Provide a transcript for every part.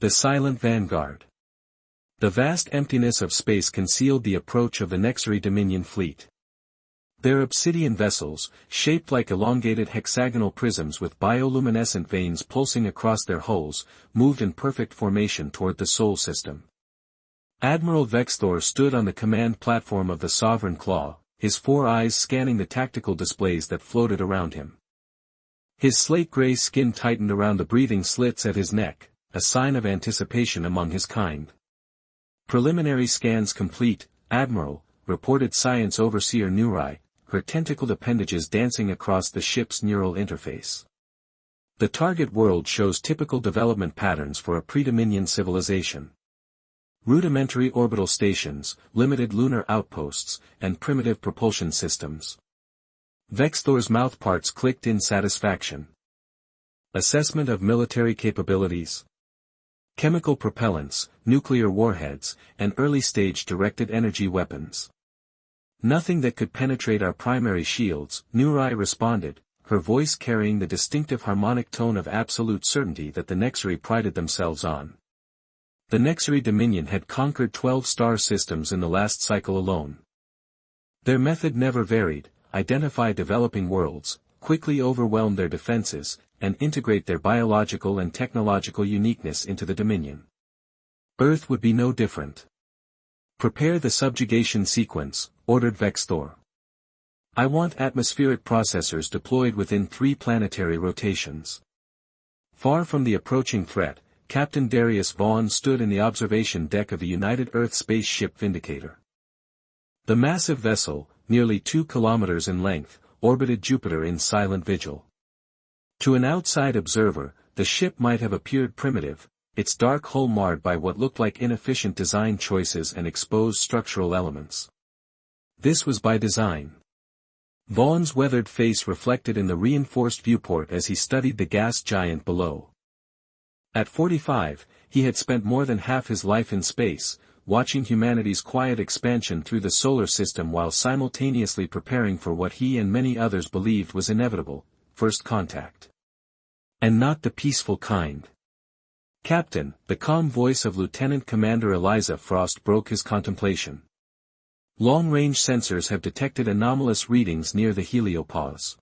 The silent vanguard. The vast emptiness of space concealed the approach of the Nexary Dominion fleet. Their obsidian vessels, shaped like elongated hexagonal prisms with bioluminescent veins pulsing across their hulls, moved in perfect formation toward the Sol system. Admiral Vexthor stood on the command platform of the Sovereign Claw, his 4 eyes scanning the tactical displays that floated around him. His slate-gray skin tightened around the breathing slits at his neck, a sign of anticipation among his kind. Preliminary scans complete, Admiral, reported Science Overseer Nurai, her tentacled appendages dancing across the ship's neural interface. The target world shows typical development patterns for a pre-Dominion civilization. Rudimentary orbital stations, limited lunar outposts, and primitive propulsion systems. Vexthor's mouthparts clicked in satisfaction. Assessment of military capabilities. Chemical propellants, nuclear warheads, and early-stage directed energy weapons. Nothing that could penetrate our primary shields, Nurai responded, her voice carrying the distinctive harmonic tone of absolute certainty that the Nexary prided themselves on. The Nexary Dominion had conquered 12 star systems in the last cycle alone. Their method never varied: identify developing worlds, quickly overwhelm their defenses, and integrate their biological and technological uniqueness into the Dominion. Earth would be no different. Prepare the subjugation sequence, ordered Vexthor. I want atmospheric processors deployed within 3 planetary rotations. Far from the approaching threat, Captain Darius Vaughn stood in the observation deck of the United Earth spaceship Vindicator. The massive vessel, nearly 2 kilometers in length, orbited Jupiter in silent vigil. To an outside observer, the ship might have appeared primitive, its dark hull marred by what looked like inefficient design choices and exposed structural elements. This was by design. Vaughn's weathered face reflected in the reinforced viewport as he studied the gas giant below. At 45, he had spent more than half his life in space, watching humanity's quiet expansion through the solar system while simultaneously preparing for what he and many others believed was inevitable: first contact. And not the peaceful kind. Captain, the calm voice of Lieutenant Commander Eliza Frost broke his contemplation. Long-range sensors have detected anomalous readings near the heliopause.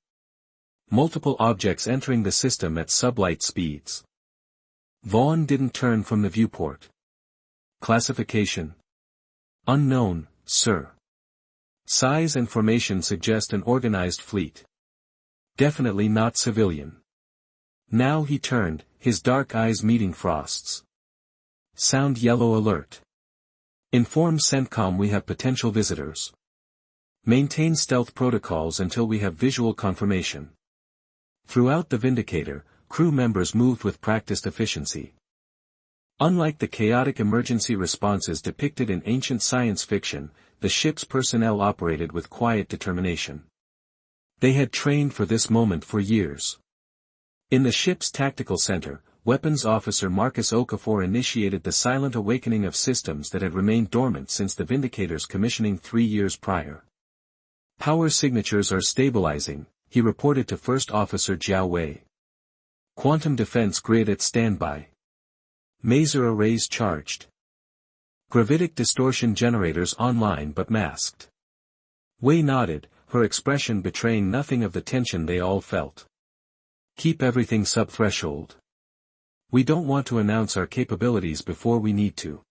Multiple objects entering the system at sublight speeds. Vaughn didn't turn from the viewport. Classification: unknown, sir. Size and formation suggest an organized fleet. Definitely not civilian. Now he turned, his dark eyes meeting Frost's. Sound yellow alert. Inform CENTCOM we have potential visitors. Maintain stealth protocols until we have visual confirmation. Throughout the Vindicator, crew members moved with practiced efficiency. Unlike the chaotic emergency responses depicted in ancient science fiction, the ship's personnel operated with quiet determination. They had trained for this moment for years. In the ship's tactical center, Weapons Officer Marcus Okafor initiated the silent awakening of systems that had remained dormant since the Vindicator's commissioning 3 years prior. Power signatures are stabilizing, he reported to First Officer Jiao Wei. Quantum defense grid at standby. Maser arrays charged. Gravitic distortion generators online but masked. Wei nodded, her expression betraying nothing of the tension they all felt. Keep everything sub-threshold. We don't want to announce our capabilities before we need to.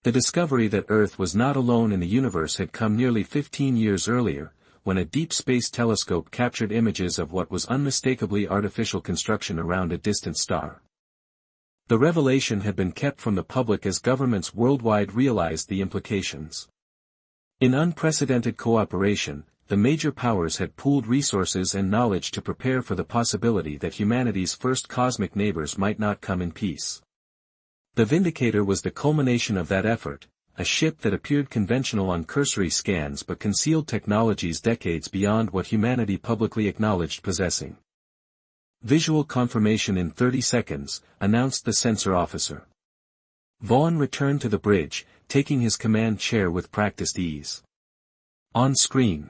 The discovery that Earth was not alone in the universe had come nearly 15 years earlier, when a deep space telescope captured images of what was unmistakably artificial construction around a distant star. The revelation had been kept from the public as governments worldwide realized the implications. In unprecedented cooperation, the major powers had pooled resources and knowledge to prepare for the possibility that humanity's first cosmic neighbors might not come in peace. The Vindicator was the culmination of that effort, a ship that appeared conventional on cursory scans but concealed technologies decades beyond what humanity publicly acknowledged possessing. Visual confirmation in 30 seconds, announced the sensor officer. Vaughn returned to the bridge, taking his command chair with practiced ease. On screen.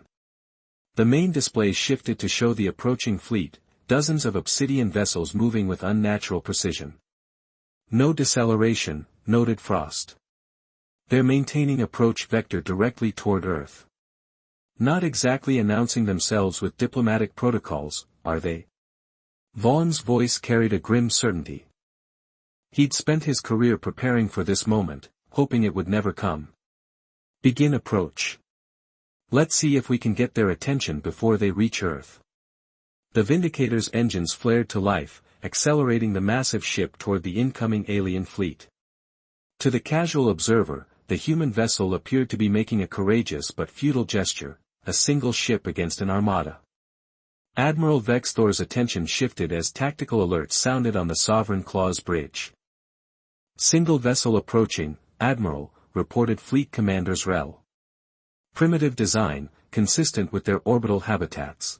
The main display shifted to show the approaching fleet, dozens of obsidian vessels moving with unnatural precision. No deceleration, noted Frost. They're maintaining approach vector directly toward Earth. Not exactly announcing themselves with diplomatic protocols, are they? Vaughn's voice carried a grim certainty. He'd spent his career preparing for this moment, hoping it would never come. Begin approach. Let's see if we can get their attention before they reach Earth. The Vindicator's engines flared to life, accelerating the massive ship toward the incoming alien fleet. To the casual observer, the human vessel appeared to be making a courageous but futile gesture, a single ship against an armada. Admiral Vexthor's attention shifted as tactical alerts sounded on the Sovereign Claw's bridge. Single vessel approaching, Admiral, reported Fleet Commander's Rel. Primitive design, consistent with their orbital habitats.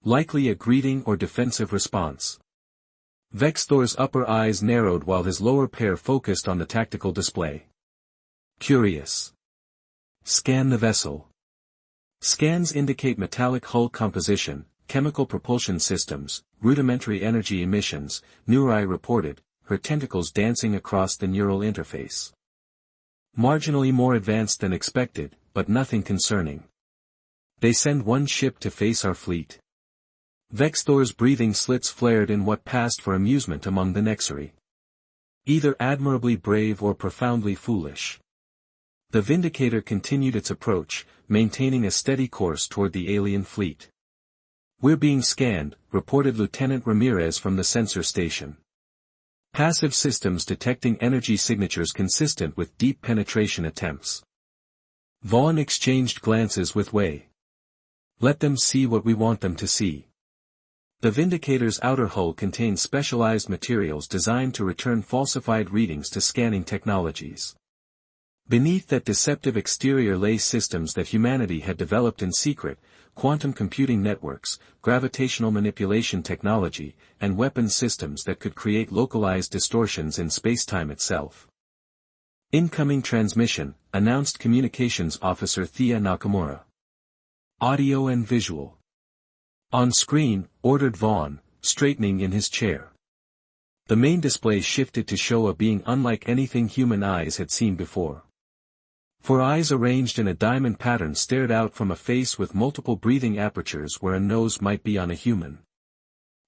Likely a greeting or defensive response. Vexthor's upper eyes narrowed while his lower pair focused on the tactical display. Curious. Scan the vessel. Scans indicate metallic hull composition, chemical propulsion systems, rudimentary energy emissions, Nurai reported, her tentacles dancing across the neural interface. Marginally more advanced than expected, but nothing concerning. They send one ship to face our fleet. Vexthor's breathing slits flared in what passed for amusement among the Nexari. Either admirably brave or profoundly foolish. The Vindicator continued its approach, maintaining a steady course toward the alien fleet. We're being scanned, reported Lieutenant Ramirez from the sensor station. Passive systems detecting energy signatures consistent with deep penetration attempts. Vaughn exchanged glances with Wei. Let them see what we want them to see. The Vindicator's outer hull contains specialized materials designed to return falsified readings to scanning technologies. Beneath that deceptive exterior lay systems that humanity had developed in secret, quantum computing networks, gravitational manipulation technology, and weapons systems that could create localized distortions in spacetime itself. Incoming transmission, announced Communications Officer Thea Nakamura. Audio and visual. On screen, ordered Vaughn, straightening in his chair. The main display shifted to show a being unlike anything human eyes had seen before. Four eyes arranged in a diamond pattern stared out from a face with multiple breathing apertures where a nose might be on a human.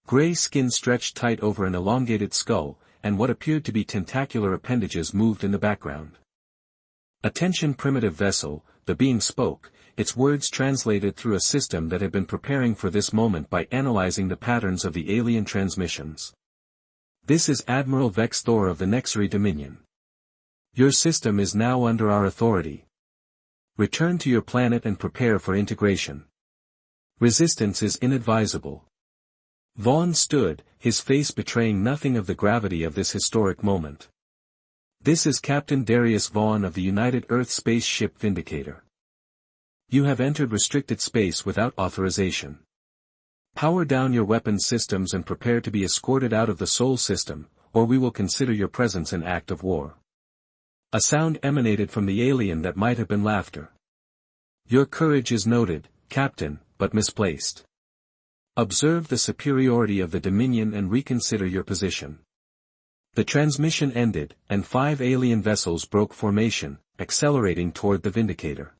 Gray skin stretched tight over an elongated skull, and what appeared to be tentacular appendages moved in the background. Attention primitive vessel, the being spoke, its words translated through a system that had been preparing for this moment by analyzing the patterns of the alien transmissions. This is Admiral Vexthor of the Nexari Dominion. Your system is now under our authority. Return to your planet and prepare for integration. Resistance is inadvisable. Vaughn stood, his face betraying nothing of the gravity of this historic moment. This is Captain Darius Vaughn of the United Earth Spaceship Vindicator. You have entered restricted space without authorization. Power down your weapons systems and prepare to be escorted out of the Sol system, or we will consider your presence an act of war. A sound emanated from the alien that might have been laughter. Your courage is noted, Captain, but misplaced. Observe the superiority of the Dominion and reconsider your position. The transmission ended, and 5 alien vessels broke formation, accelerating toward the Vindicator.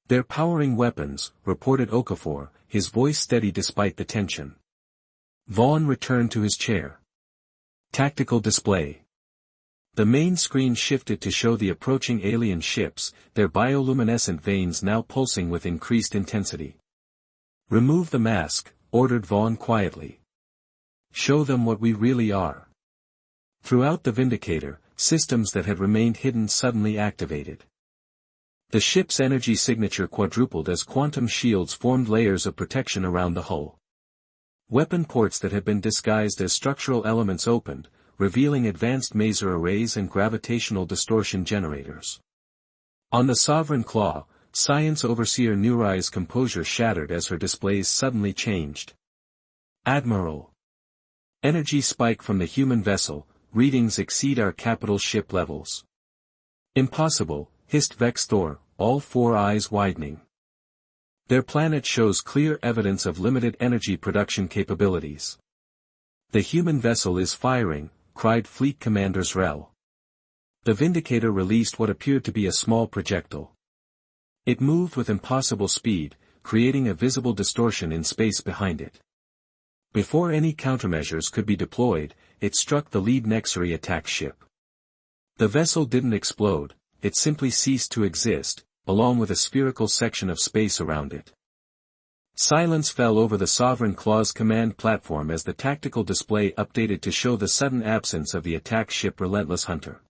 They're powering weapons, reported Okafor, his voice steady despite the tension. Vaughn returned to his chair. Tactical display. The main screen shifted to show the approaching alien ships, their bioluminescent veins now pulsing with increased intensity. Remove the mask, ordered Vaughn quietly. Show them what we really are. Throughout the Vindicator, systems that had remained hidden suddenly activated. The ship's energy signature quadrupled as quantum shields formed layers of protection around the hull. Weapon ports that had been disguised as structural elements opened, revealing advanced maser arrays and gravitational distortion generators. On the Sovereign Claw, Science Overseer Nurai's composure shattered as her displays suddenly changed. Admiral. Energy spike from the human vessel, readings exceed our capital ship levels. Impossible, hissed Vexthor, all 4 eyes widening. Their planet shows clear evidence of limited energy production capabilities. The human vessel is firing, cried Fleet Commander Zrel. The Vindicator released what appeared to be a small projectile. It moved with impossible speed, creating a visible distortion in space behind it. Before any countermeasures could be deployed, it struck the lead Nexari attack ship. The vessel didn't explode, it simply ceased to exist, along with a spherical section of space around it. Silence fell over the Sovereign Claw's command platform as the tactical display updated to show the sudden absence of the attack ship Relentless Hunter.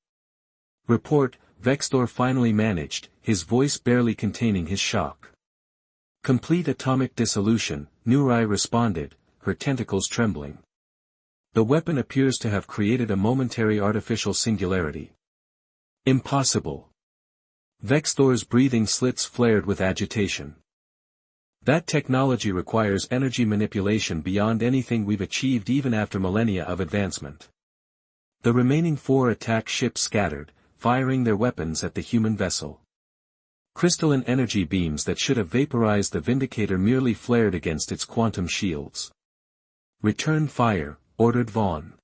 Report, Vextor finally managed, his voice barely containing his shock. Complete atomic dissolution, Nurai responded, her tentacles trembling. The weapon appears to have created a momentary artificial singularity. Impossible. Vextor's breathing slits flared with agitation. That technology requires energy manipulation beyond anything we've achieved even after millennia of advancement. The remaining 4 attack ships scattered, firing their weapons at the human vessel. Crystalline energy beams that should have vaporized the Vindicator merely flared against its quantum shields. Return fire, ordered Vaughn.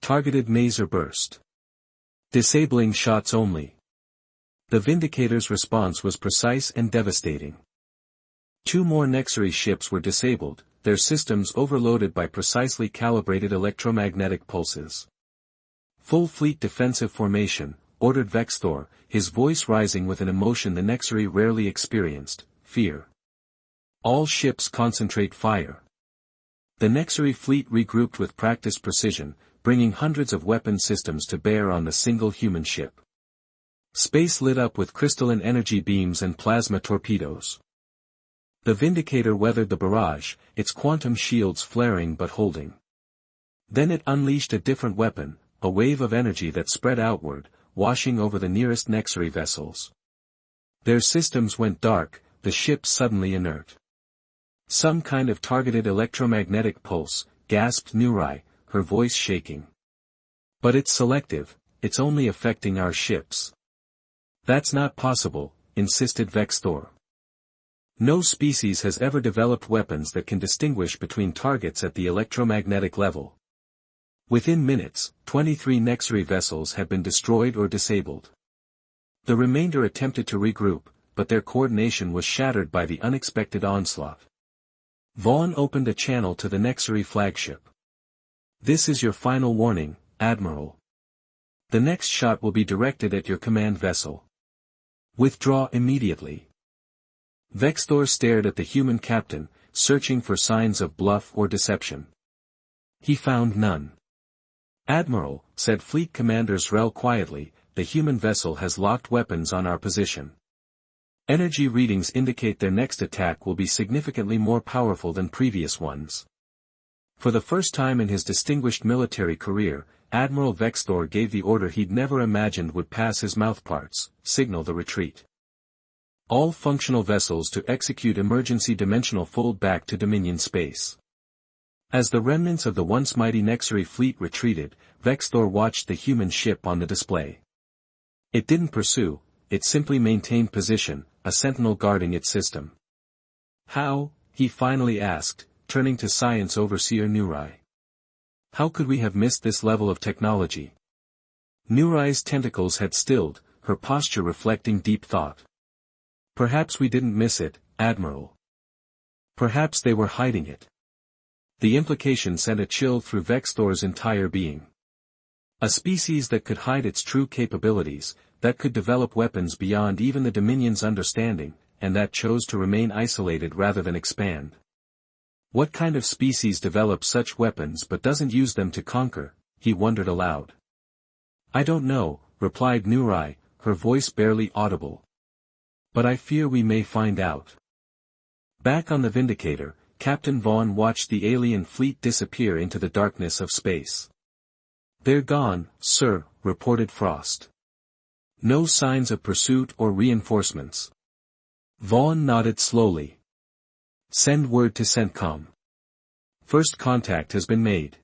Targeted maser burst. Disabling shots only. The Vindicator's response was precise and devastating. 2 more Nexari ships were disabled, their systems overloaded by precisely calibrated electromagnetic pulses. Full fleet defensive formation, ordered Vextor, his voice rising with an emotion the Nexari rarely experienced, fear. All ships concentrate fire. The Nexari fleet regrouped with practiced precision, bringing hundreds of weapon systems to bear on the single human ship. Space lit up with crystalline energy beams and plasma torpedoes. The Vindicator weathered the barrage, its quantum shields flaring but holding. Then it unleashed a different weapon, a wave of energy that spread outward, washing over the nearest Nexari vessels. Their systems went dark, the ships suddenly inert. Some kind of targeted electromagnetic pulse, gasped Nurai, her voice shaking. But it's selective, it's only affecting our ships. That's not possible, insisted Vextor. No species has ever developed weapons that can distinguish between targets at the electromagnetic level. Within minutes, 23 Nexari vessels had been destroyed or disabled. The remainder attempted to regroup, but their coordination was shattered by the unexpected onslaught. Vaughn opened a channel to the Nexari flagship. This is your final warning, Admiral. The next shot will be directed at your command vessel. Withdraw immediately. Vextor stared at the human captain, searching for signs of bluff or deception. He found none. Admiral, said Fleet Commander Zrel quietly, the human vessel has locked weapons on our position. Energy readings indicate their next attack will be significantly more powerful than previous ones. For the first time in his distinguished military career, Admiral Vextor gave the order he'd never imagined would pass his mouthparts: signal the retreat. All functional vessels to execute emergency dimensional fold back to Dominion space. As the remnants of the once mighty Nexari fleet retreated, Vextor watched the human ship on the display. It didn't pursue, it simply maintained position, a sentinel guarding its system. How, he finally asked, turning to Science Overseer Nurai. How could we have missed this level of technology? Nurai's tentacles had stilled, her posture reflecting deep thought. Perhaps we didn't miss it, Admiral. Perhaps they were hiding it. The implication sent a chill through Vextor's entire being. A species that could hide its true capabilities, that could develop weapons beyond even the Dominion's understanding, and that chose to remain isolated rather than expand. What kind of species develops such weapons but doesn't use them to conquer, he wondered aloud. I don't know, replied Nurai, her voice barely audible. But I fear we may find out. Back on the Vindicator, Captain Vaughn watched the alien fleet disappear into the darkness of space. They're gone, sir, reported Frost. No signs of pursuit or reinforcements. Vaughn nodded slowly. Send word to CENTCOM. First contact has been made.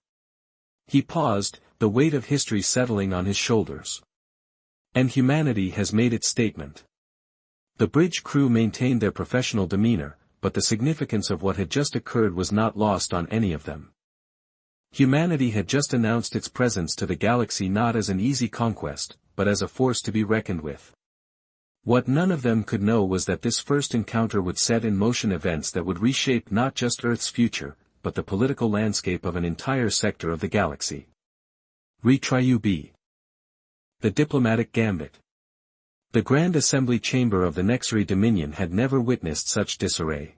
He paused, the weight of history settling on his shoulders. And humanity has made its statement. The bridge crew maintained their professional demeanor, but the significance of what had just occurred was not lost on any of them. Humanity had just announced its presence to the galaxy not as an easy conquest, but as a force to be reckoned with. What none of them could know was that this first encounter would set in motion events that would reshape not just Earth's future, but the political landscape of an entire sector of the galaxy. Retriu B. The Diplomatic Gambit. The Grand Assembly Chamber of the Nexary Dominion had never witnessed such disarray.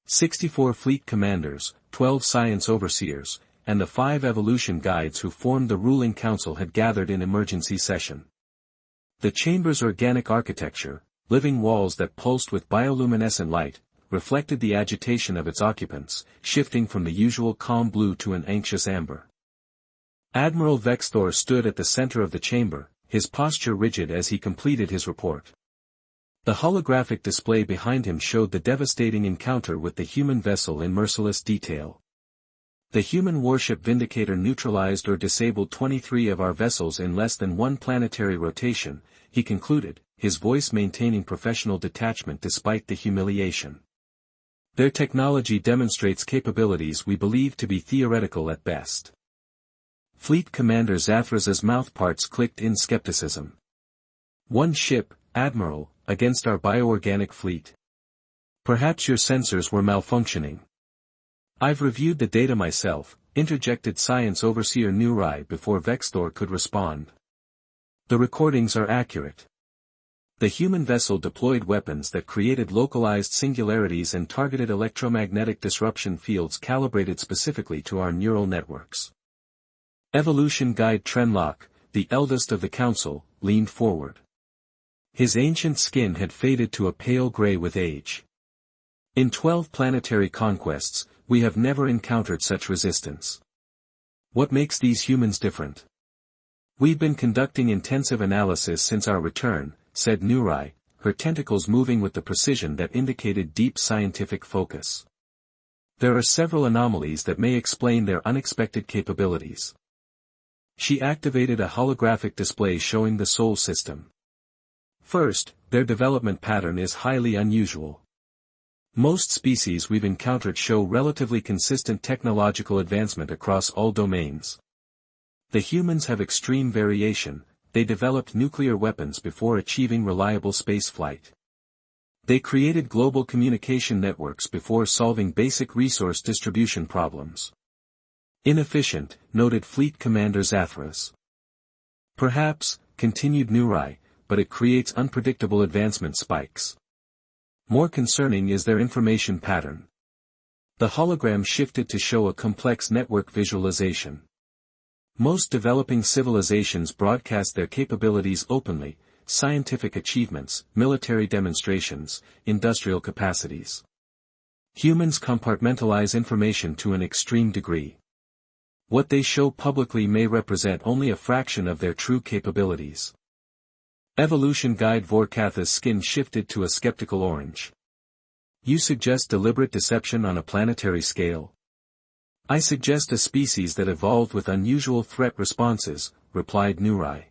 64 fleet commanders, 12 science overseers, and the 5 evolution guides who formed the ruling council had gathered in emergency session. The chamber's organic architecture, living walls that pulsed with bioluminescent light, reflected the agitation of its occupants, shifting from the usual calm blue to an anxious amber. Admiral Vexthor stood at the center of the chamber, his posture rigid as he completed his report. The holographic display behind him showed the devastating encounter with the human vessel in merciless detail. The human warship Vindicator neutralized or disabled 23 of our vessels in less than one planetary rotation, he concluded, his voice maintaining professional detachment despite the humiliation. Their technology demonstrates capabilities we believe to be theoretical at best. Fleet Commander Zathras's mouthparts clicked in skepticism. One ship, Admiral, against our bioorganic fleet. Perhaps your sensors were malfunctioning. I've reviewed the data myself, interjected Science Overseer Nurai before Vexthor could respond. The recordings are accurate. The human vessel deployed weapons that created localized singularities and targeted electromagnetic disruption fields calibrated specifically to our neural networks. Evolution Guide Trenlock, the eldest of the council, leaned forward. His ancient skin had faded to a pale gray with age. In 12 planetary conquests, we have never encountered such resistance. What makes these humans different? We've been conducting intensive analysis since our return, said Nurai, her tentacles moving with the precision that indicated deep scientific focus. There are several anomalies that may explain their unexpected capabilities. She activated a holographic display showing the Sol system. First, their development pattern is highly unusual. Most species we've encountered show relatively consistent technological advancement across all domains. The humans have extreme variation. They developed nuclear weapons before achieving reliable spaceflight. They created global communication networks before solving basic resource distribution problems. Inefficient, noted Fleet Commander Zathras. Perhaps, continued Nurai, but it creates unpredictable advancement spikes. More concerning is their information pattern. The hologram shifted to show a complex network visualization. Most developing civilizations broadcast their capabilities openly, scientific achievements, military demonstrations, industrial capacities. Humans compartmentalize information to an extreme degree. What they show publicly may represent only a fraction of their true capabilities. Evolution Guide Vorkatha's skin shifted to a skeptical orange. You suggest deliberate deception on a planetary scale? I suggest a species that evolved with unusual threat responses, replied Nurai.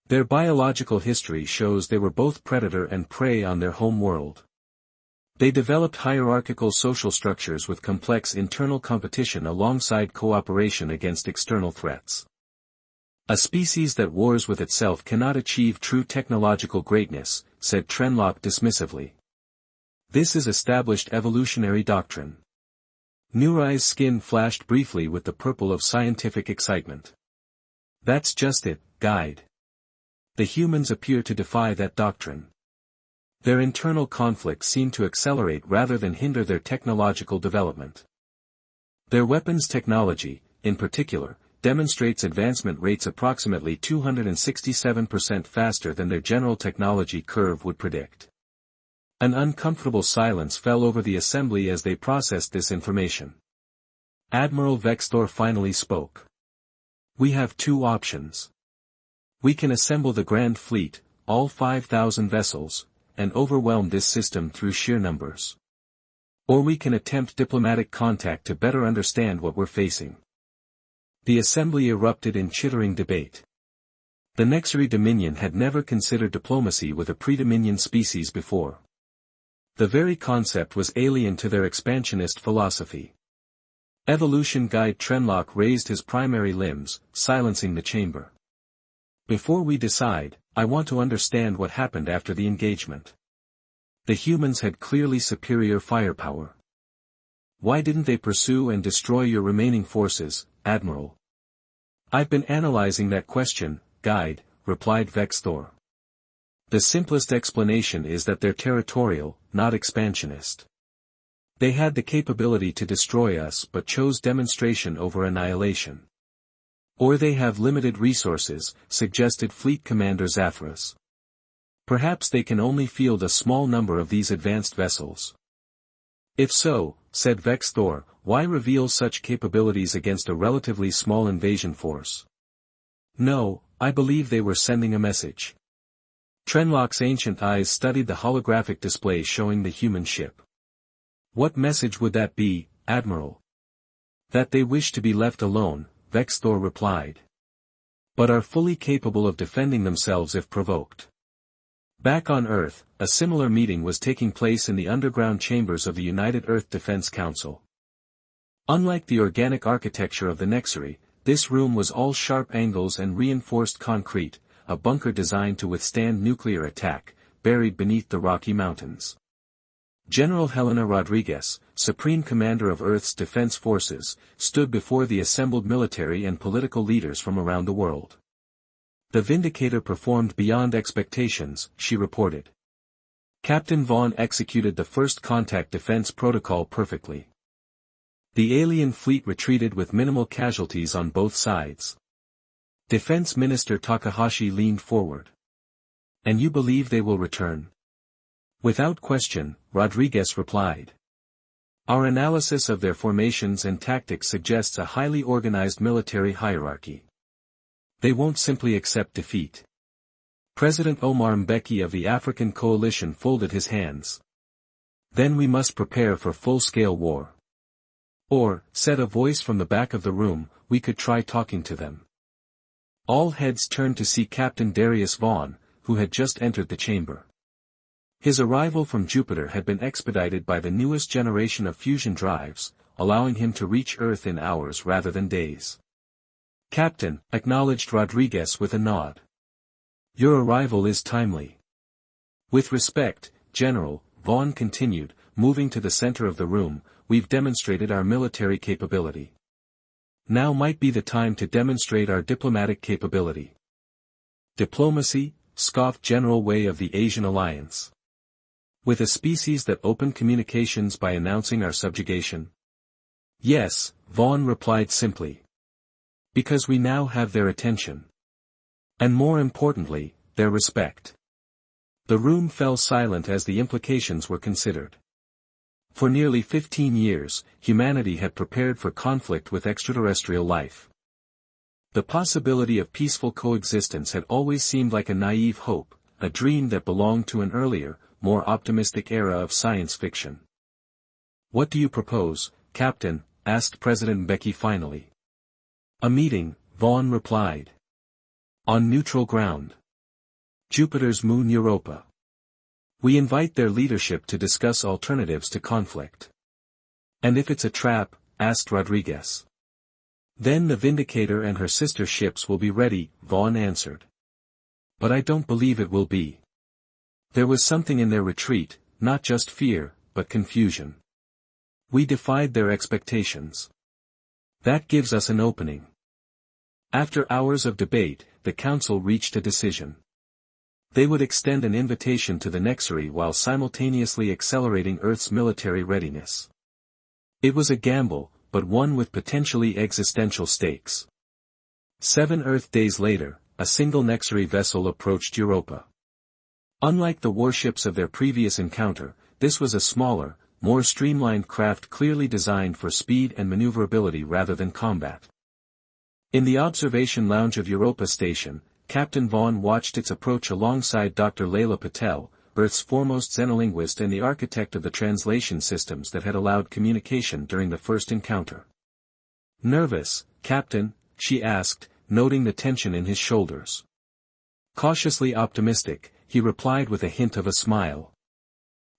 Their biological history shows they were both predator and prey on their home world. They developed hierarchical social structures with complex internal competition alongside cooperation against external threats. A species that wars with itself cannot achieve true technological greatness, said Trenlock dismissively. This is established evolutionary doctrine. Nurai's skin flashed briefly with the purple of scientific excitement. That's just it, Guide. The humans appear to defy that doctrine. Their internal conflicts seem to accelerate rather than hinder their technological development. Their weapons technology, in particular, demonstrates advancement rates approximately 267% faster than their general technology curve would predict. An uncomfortable silence fell over the assembly as they processed this information. Admiral Vexthor finally spoke. We have two options. We can assemble the Grand Fleet, all 5,000 vessels, and overwhelm this system through sheer numbers. Or we can attempt diplomatic contact to better understand what we're facing. The assembly erupted in chittering debate. The Nexary Dominion had never considered diplomacy with a pre-Dominion species before. The very concept was alien to their expansionist philosophy. Evolution Guide Trenlock raised his primary limbs, silencing the chamber. Before we decide, I want to understand what happened after the engagement. The humans had clearly superior firepower. Why didn't they pursue and destroy your remaining forces, Admiral? I've been analyzing that question, Guide, replied Vexthor. The simplest explanation is that they're territorial, not expansionist. They had the capability to destroy us but chose demonstration over annihilation. Or they have limited resources, suggested Fleet Commander Zathras. Perhaps they can only field a small number of these advanced vessels. If so, said Vexthor, why reveal such capabilities against a relatively small invasion force? No, I believe they were sending a message. Trenlock's ancient eyes studied the holographic display showing the human ship. What message would that be, Admiral? That they wish to be left alone, Vexthor replied. But are fully capable of defending themselves if provoked. Back on Earth, a similar meeting was taking place in the underground chambers of the United Earth Defense Council. Unlike the organic architecture of the Nexary, this room was all sharp angles and reinforced concrete, a bunker designed to withstand nuclear attack, buried beneath the Rocky Mountains. General Helena Rodriguez, Supreme Commander of Earth's Defense Forces, stood before the assembled military and political leaders from around the world. The Vindicator performed beyond expectations, she reported. Captain Vaughn executed the first contact defense protocol perfectly. The alien fleet retreated with minimal casualties on both sides. Defense Minister Takahashi leaned forward. And you believe they will return? Without question, Rodriguez replied. Our analysis of their formations and tactics suggests a highly organized military hierarchy. They won't simply accept defeat. President Omar Mbeki of the African Coalition folded his hands. Then we must prepare for full-scale war. Or, said a voice from the back of the room, we could try talking to them. All heads turned to see Captain Darius Vaughn, who had just entered the chamber. His arrival from Jupiter had been expedited by the newest generation of fusion drives, allowing him to reach Earth in hours rather than days. Captain, acknowledged Rodriguez with a nod. Your arrival is timely. With respect, General, Vaughn continued, moving to the center of the room, we've demonstrated our military capability. Now might be the time to demonstrate our diplomatic capability. Diplomacy, scoffed General Wei of the Asian Alliance. With a species that opened communications by announcing our subjugation? Yes, Vaughn replied simply. Because we now have their attention. And more importantly, their respect. The room fell silent as the implications were considered. For nearly 15 years, humanity had prepared for conflict with extraterrestrial life. The possibility of peaceful coexistence had always seemed like a naive hope, a dream that belonged to an earlier, more optimistic era of science fiction. What do you propose, Captain? Asked President Mbeki finally. A meeting, Vaughn replied. On neutral ground. Jupiter's moon Europa. We invite their leadership to discuss alternatives to conflict. And if it's a trap, asked Rodriguez. Then the Vindicator and her sister ships will be ready, Vaughn answered. But I don't believe it will be. There was something in their retreat, not just fear, but confusion. We defied their expectations. That gives us an opening. After hours of debate, the Council reached a decision. They would extend an invitation to the Nexary while simultaneously accelerating Earth's military readiness. It was a gamble, but one with potentially existential stakes. 7 Earth days later, a single Nexary vessel approached Europa. Unlike the warships of their previous encounter, this was a smaller, more streamlined craft clearly designed for speed and maneuverability rather than combat. In the observation lounge of Europa Station, Captain Vaughn watched its approach alongside Dr. Layla Patel, Earth's foremost xenolinguist and the architect of the translation systems that had allowed communication during the first encounter. Nervous, Captain? She asked, noting the tension in his shoulders. Cautiously optimistic, he replied with a hint of a smile.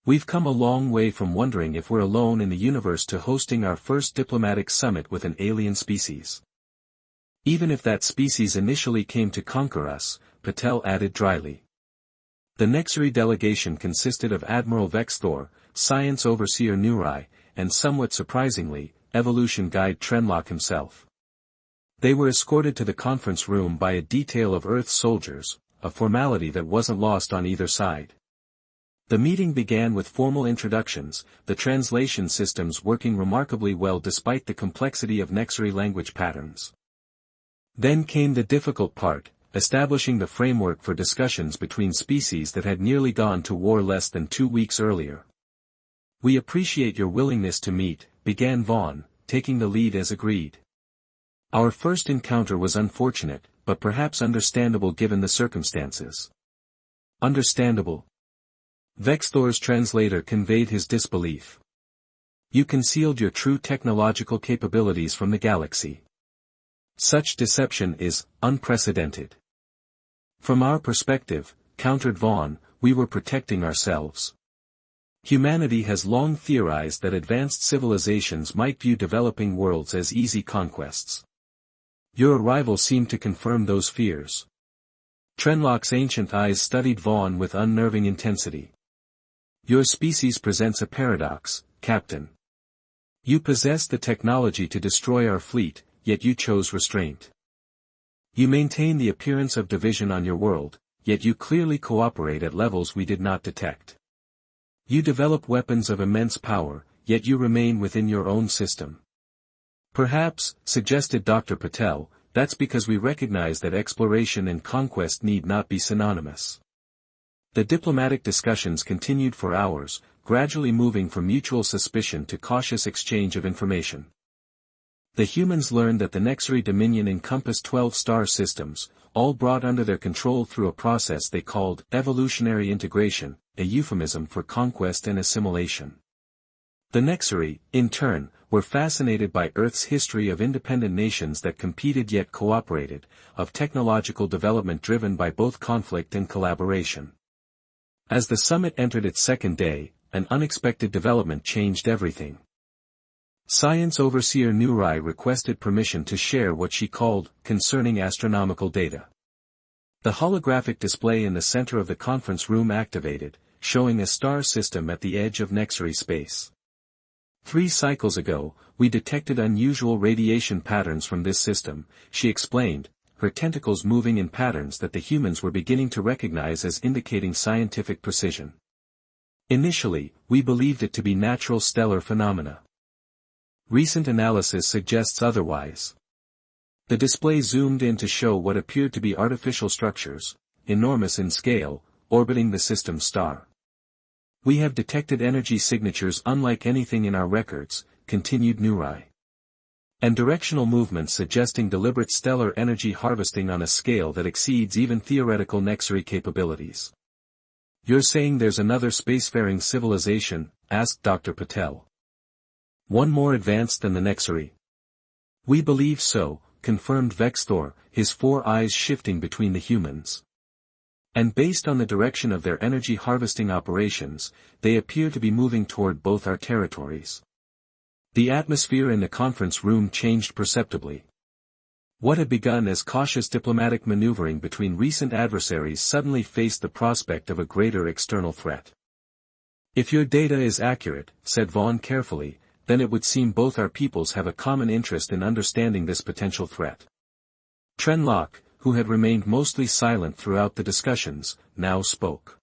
We've come a long way from wondering if we're alone in the universe to hosting our first diplomatic summit with an alien species. Even if that species initially came to conquer us, Patel added dryly. The Nexari delegation consisted of Admiral Vexthor, Science Overseer Nurai, and somewhat surprisingly, Evolution Guide Trenlock himself. They were escorted to the conference room by a detail of Earth's soldiers, a formality that wasn't lost on either side. The meeting began with formal introductions, the translation systems working remarkably well despite the complexity of Nexari language patterns. Then came the difficult part, establishing the framework for discussions between species that had nearly gone to war less than 2 weeks earlier. "We appreciate your willingness to meet," began Vaughn, taking the lead as agreed. "Our first encounter was unfortunate, but perhaps understandable given the circumstances." "Understandable?" Vexthor's translator conveyed his disbelief. "You concealed your true technological capabilities from the galaxy. Such deception is unprecedented." "From our perspective," countered Vaughn, "we were protecting ourselves. Humanity has long theorized that advanced civilizations might view developing worlds as easy conquests. Your arrival seemed to confirm those fears." Trenlock's ancient eyes studied Vaughn with unnerving intensity. "Your species presents a paradox, Captain. You possess the technology to destroy our fleet, yet you chose restraint. You maintain the appearance of division on your world, yet you clearly cooperate at levels we did not detect. You develop weapons of immense power, yet you remain within your own system. Perhaps," suggested Dr. Patel, "that's because we recognize that exploration and conquest need not be synonymous." The diplomatic discussions continued for hours, gradually moving from mutual suspicion to cautious exchange of information. The humans learned that the Nexari Dominion encompassed 12 star systems, all brought under their control through a process they called evolutionary integration, a euphemism for conquest and assimilation. The Nexari, in turn, were fascinated by Earth's history of independent nations that competed yet cooperated, of technological development driven by both conflict and collaboration. As the summit entered its second day, an unexpected development changed everything. Science Overseer Nurai requested permission to share what she called concerning astronomical data. The holographic display in the center of the conference room activated, showing a star system at the edge of Nexari space. 3 cycles ago, we detected unusual radiation patterns from this system, she explained, her tentacles moving in patterns that the humans were beginning to recognize as indicating scientific precision. Initially, we believed it to be natural stellar phenomena. Recent analysis suggests otherwise. The display zoomed in to show what appeared to be artificial structures, enormous in scale, orbiting the system's star. "We have detected energy signatures unlike anything in our records," continued Nurai. "And directional movements suggesting deliberate stellar energy harvesting on a scale that exceeds even theoretical Nexari capabilities." "You're saying there's another spacefaring civilization?" asked Dr. Patel. "One more advanced than the Nexari?" "We believe so," confirmed Vexthor, his 4 eyes shifting between the humans. "And based on the direction of their energy harvesting operations, they appear to be moving toward both our territories." The atmosphere in the conference room changed perceptibly. What had begun as cautious diplomatic maneuvering between recent adversaries suddenly faced the prospect of a greater external threat. "If your data is accurate," said Vaughn carefully, "then it would seem both our peoples have a common interest in understanding this potential threat." Trenlock, who had remained mostly silent throughout the discussions, now spoke.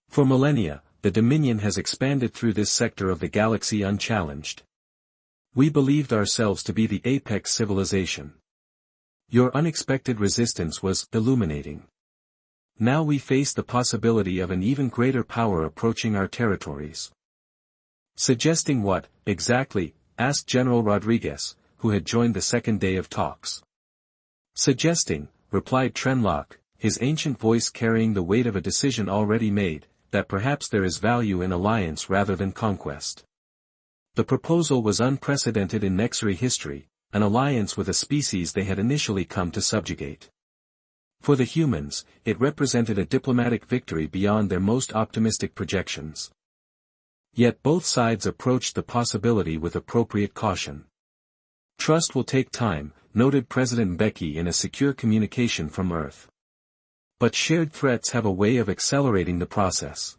"For millennia, the Dominion has expanded through this sector of the galaxy unchallenged. We believed ourselves to be the apex civilization. Your unexpected resistance was illuminating. Now we face the possibility of an even greater power approaching our territories." "Suggesting what, exactly?" asked General Rodriguez, who had joined the second day of talks. "Suggesting," replied Trenlock, his ancient voice carrying the weight of a decision already made, "that perhaps there is value in alliance rather than conquest. The proposal was unprecedented in Nexari history, an alliance with a species they had initially come to subjugate. For the humans, it represented a diplomatic victory beyond their most optimistic projections. Yet both sides approached the possibility with appropriate caution. Trust will take time, noted President Mbeki in a secure communication from Earth. But shared threats have a way of accelerating the process.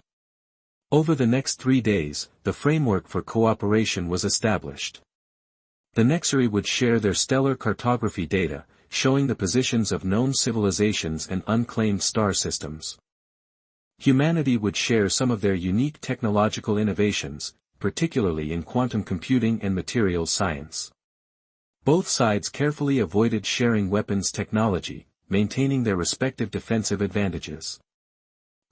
Over the next 3 days, the framework for cooperation was established. The Nexari would share their stellar cartography data, showing the positions of known civilizations and unclaimed star systems. Humanity would share some of their unique technological innovations, particularly in quantum computing and materials science. Both sides carefully avoided sharing weapons technology, maintaining their respective defensive advantages.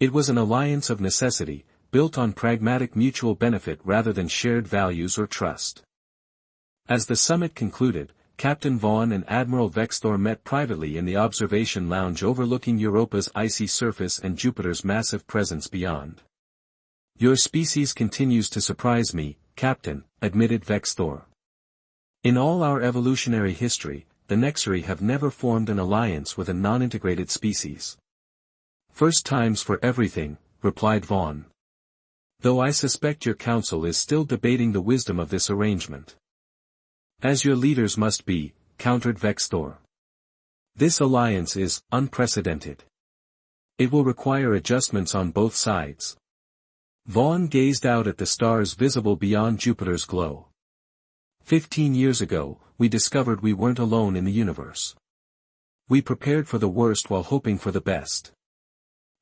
It was an alliance of necessity, built on pragmatic mutual benefit rather than shared values or trust. As the summit concluded, Captain Vaughn and Admiral Vexthor met privately in the observation lounge overlooking Europa's icy surface and Jupiter's massive presence beyond. "Your species continues to surprise me, Captain," admitted Vexthor. "In all our evolutionary history, the Nexari have never formed an alliance with a non-integrated species." "First times for everything," replied Vaughn. "Though I suspect your council is still debating the wisdom of this arrangement." "As your leaders must be," countered Vexthor. "This alliance is unprecedented. It will require adjustments on both sides." Vaughn gazed out at the stars visible beyond Jupiter's glow. 15 years ago, we discovered we weren't alone in the universe. We prepared for the worst while hoping for the best.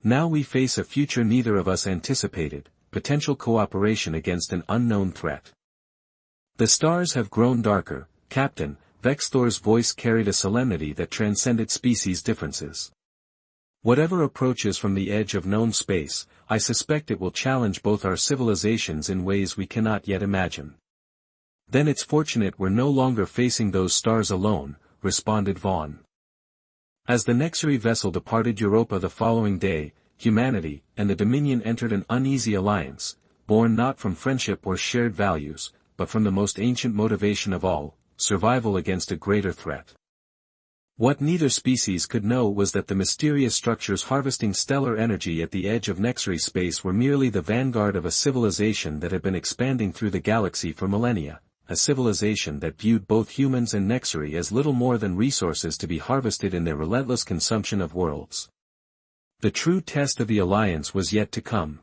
Now we face a future neither of us anticipated, potential cooperation against an unknown threat. "The stars have grown darker, Captain," Vexthor's voice carried a solemnity that transcended species differences. "Whatever approaches from the edge of known space, I suspect it will challenge both our civilizations in ways we cannot yet imagine." "Then it's fortunate we're no longer facing those stars alone," responded Vaughn. As the Nexari vessel departed Europa the following day, humanity and the Dominion entered an uneasy alliance, born not from friendship or shared values, but from the most ancient motivation of all, survival against a greater threat. What neither species could know was that the mysterious structures harvesting stellar energy at the edge of Nexari space were merely the vanguard of a civilization that had been expanding through the galaxy for millennia, a civilization that viewed both humans and Nexari as little more than resources to be harvested in their relentless consumption of worlds. The true test of the alliance was yet to come.